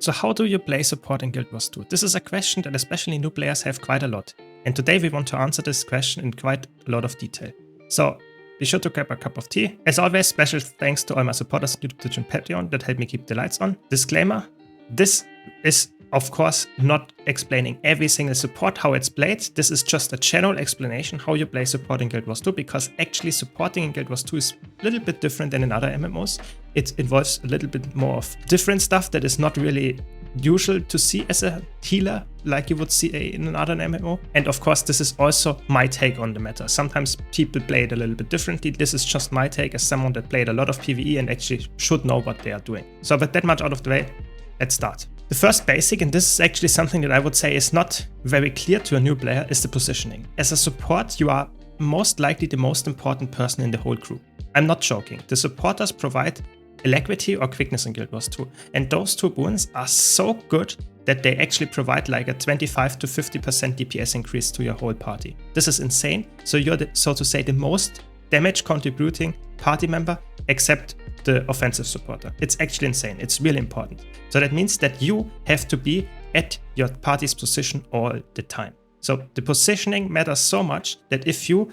So how do you play support in Guild Wars 2? This is a question that especially new players have quite a lot. And today we want to answer this question in quite a lot of detail. So be sure to grab a cup of tea. As always, special thanks to all my supporters on YouTube, Twitch and Patreon that help me keep the lights on. Disclaimer, this is of course not explaining every single support, how it's played. This is just a general explanation how you play support in Guild Wars 2, because actually supporting in Guild Wars 2 is a little bit different than in other MMOs. It involves a little bit more of different stuff that is not really usual to see as a healer like you would see in another MMO. And of course, this is also my take on the matter. Sometimes people play it a little bit differently. This is just my take as someone that played a lot of PvE and actually should know what they are doing. So with that much out of the way, let's start. The first basic, and this is actually something that I would say is not very clear to a new player, is the positioning. As a support, you are most likely the most important person in the whole crew. I'm not joking. The supporters provide alacrity or quickness in Guild Wars 2. And those two boons are so good that they actually provide like a 25 to 50% DPS increase to your whole party. This is insane. So you're, so to say, the most damage contributing party member except the offensive supporter. It's actually insane. It's really important. So that means that you have to be at your party's position all the time. So the positioning matters so much that if you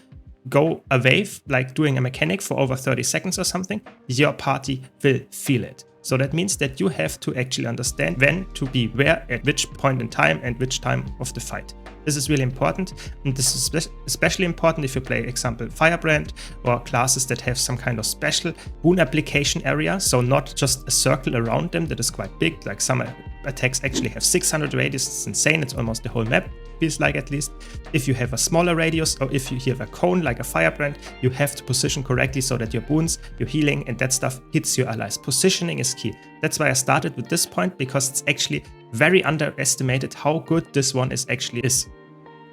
go away, like doing a mechanic for over 30 seconds or something, your party will feel it. So that means that you have to actually understand when to be where, at which point in time, and which time of the fight. This is really important, and this is especially important if you play, example, Firebrand or classes that have some kind of special boon application area, so not just a circle around them that is quite big, like some attacks actually have 600 radius. It's insane, it's almost the whole map, feels like at least. If you have a smaller radius, or if you have a cone like a Firebrand, you have to position correctly so that your boons, your healing and that stuff hits your allies. Positioning is key. That's why I started with this point, because it's actually very underestimated how good this one is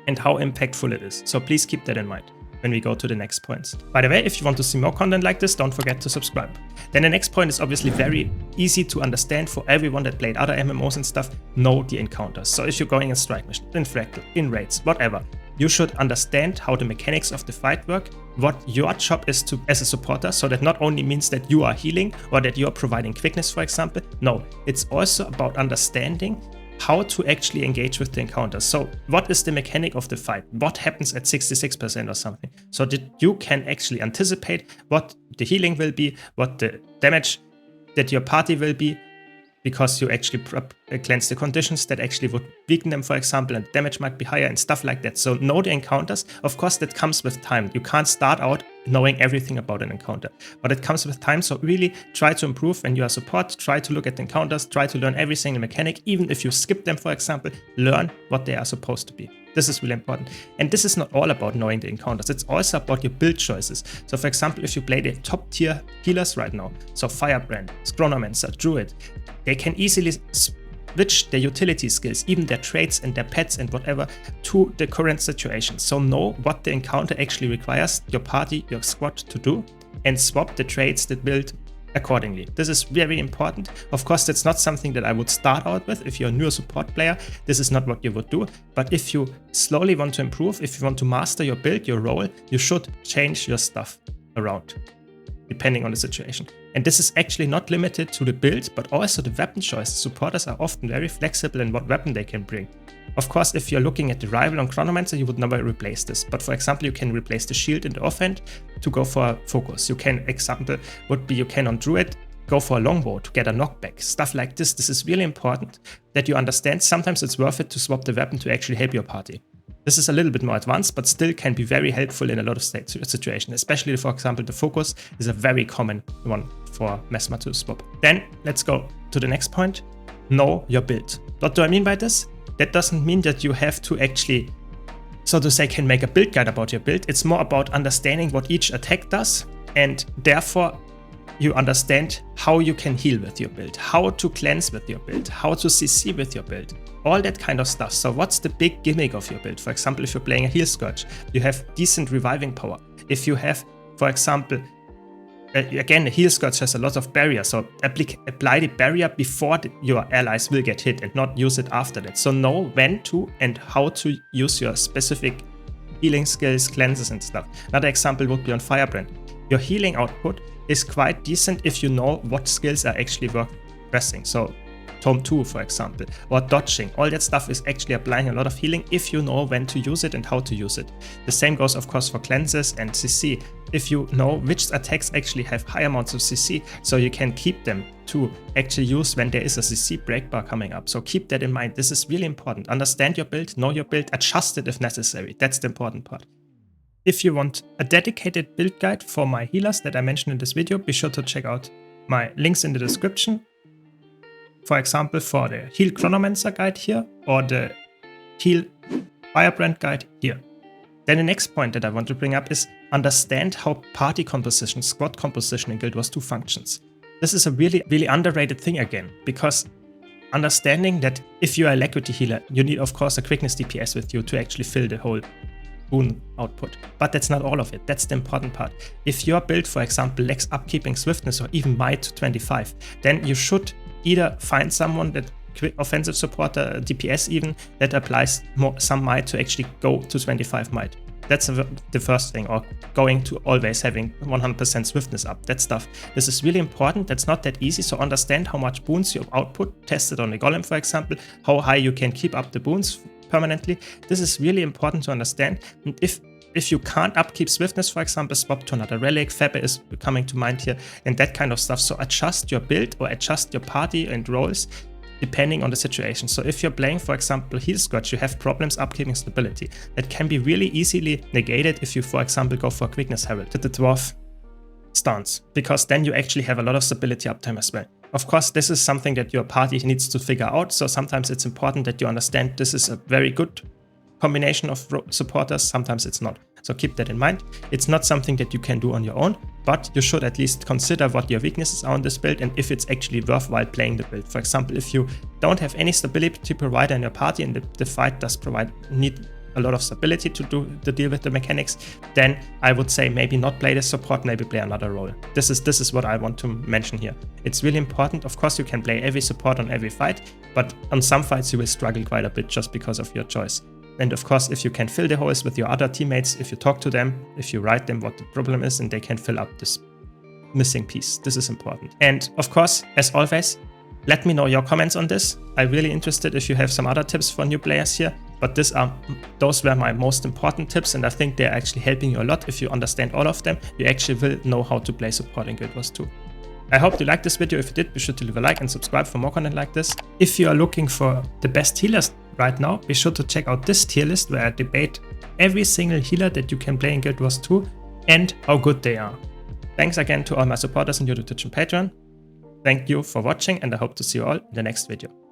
and how impactful it is. So please keep that in mind when we go to the next points. By the way, if you want to see more content like this, don't forget to subscribe. Then the next point is obviously very easy to understand for everyone that played other MMOs and stuff. Know the encounters. So if you're going in strike mission, in fractal, in raids, whatever, you should understand how the mechanics of the fight work, what your job is to as a supporter, so that not only means that you are healing or that you are providing quickness, for example. No, it's also about understanding how to actually engage with the encounters. So what is the mechanic of the fight? What happens at 66% or something? So that you can actually anticipate what the healing will be, what the damage that your party will be, because you actually cleanse the conditions that actually would weaken them, for example, and damage might be higher and stuff like that. So know the encounters. Of course, that comes with time. You can't start out knowing everything about an encounter, but it comes with time. So really try to improve when you are support. Try to look at the encounters, try to learn every single mechanic. Even if you skip them, for example, learn what they are supposed to be. This is really important. And this is not all about knowing the encounters. It's also about your build choices. So for example, if you play the top tier healers right now, so Firebrand, Chronomancer, Druid, they can easily switch their utility skills, even their traits and their pets and whatever, to the current situation. So know what the encounter actually requires your party, your squad to do, and swap the traits that build accordingly. This is very important. Of course, that's not something that I would start out with. If you're a new support player, this is not what you would do. But if you slowly want to improve, if you want to master your build, your role, you should change your stuff around, depending on the situation. And this is actually not limited to the build, but also the weapon choice. Supporters are often very flexible in what weapon they can bring. Of course, if you're looking at the rival on Chronomancer, you would never replace this. But for example, you can replace the shield in the offhand to go for focus. You can, example would be, you can on Druid go for a longbow to get a knockback. Stuff like this. This is really important that you understand. Sometimes it's worth it to swap the weapon to actually help your party. This is a little bit more advanced, but still can be very helpful in a lot of situations. Especially, for example, the focus is a very common one for Mesmer to swap. Then let's go to the next point. Know your build. What do I mean by this? That doesn't mean that you have to actually, so to say, can make a build guide about your build. It's more about understanding what each attack does, and therefore you understand how you can heal with your build, how to cleanse with your build, how to CC with your build, all that kind of stuff. So what's the big gimmick of your build? For example, if you're playing a heal scourge, you have decent reviving power. If you have, for example, again, the heal scourge has a lot of barrier, so apply the barrier before your allies will get hit and not use it after that. So know when to and how to use your specific healing skills, cleanses and stuff. Another example would be on Firebrand. Your healing output is quite decent if you know what skills are actually worth pressing. So Tome 2, for example, or dodging. All that stuff is actually applying a lot of healing if you know when to use it and how to use it. The same goes, of course, for cleanses and CC. If you know which attacks actually have high amounts of CC, so you can keep them to actually use when there is a CC break bar coming up. So keep that in mind. This is really important. Understand your build, know your build, adjust it if necessary. That's the important part. If you want a dedicated build guide for my healers that I mentioned in this video, be sure to check out my links in the description. For example, for the Heal Chronomancer guide here, or the Heal Firebrand guide here. Then the next point that I want to bring up is understand how party composition, squad composition in Guild Wars 2 functions. This is a really underrated thing again, because understanding that if you are a Alacrity healer, you need of course a quickness DPS with you to actually fill the whole boon output. But that's not all of it, that's the important part. If your build, for example, lacks upkeeping swiftness or even might to 25, then you should either find someone that offensive supporter, DPS even, that applies some might to actually go to 25 might. That's the first thing, or going to always having 100% swiftness up, that stuff. This is really important, that's not that easy, so understand how much boons you output, test it on the golem for example, how high you can keep up the boons permanently. This is really important to understand, and if you can't upkeep swiftness, for example, swap to another relic, Fabber is coming to mind here, and that kind of stuff. So adjust your build or adjust your party and roles depending on the situation. So if you're playing, for example, Heal Scourge, you have problems upkeeping stability. That can be really easily negated if you, for example, go for Quickness Herald with the Dwarf stance, because then you actually have a lot of stability uptime as well. Of course, this is something that your party needs to figure out, so sometimes it's important that you understand this is a very good combination of supporters, sometimes it's not. So keep that in mind. It's not something that you can do on your own, but you should at least consider what your weaknesses are on this build and if it's actually worthwhile playing the build. For example, if you don't have any stability provider in your party and the fight does need a lot of stability to deal with the mechanics, then I would say maybe not play this support, maybe play another role. This is what I want to mention here. It's really important. Of course, you can play every support on every fight, but on some fights you will struggle quite a bit just because of your choice. And of course, if you can fill the holes with your other teammates, if you talk to them, if you write them what the problem is, and they can fill up this missing piece. This is important. And of course, as always, let me know your comments on this. I'm really interested if you have some other tips for new players here, but those were my most important tips, and I think they're actually helping you a lot. If you understand all of them, you actually will know how to play support in Guild Wars 2. I hope you liked this video. If you did, be sure to leave a like and subscribe for more content like this. If you are looking for the best healers right now, be sure to check out this tier list where I debate every single healer that you can play in Guild Wars 2 and how good they are. Thanks again to all my supporters on YouTube, Twitch and Patreon. Thank you for watching, and I hope to see you all in the next video.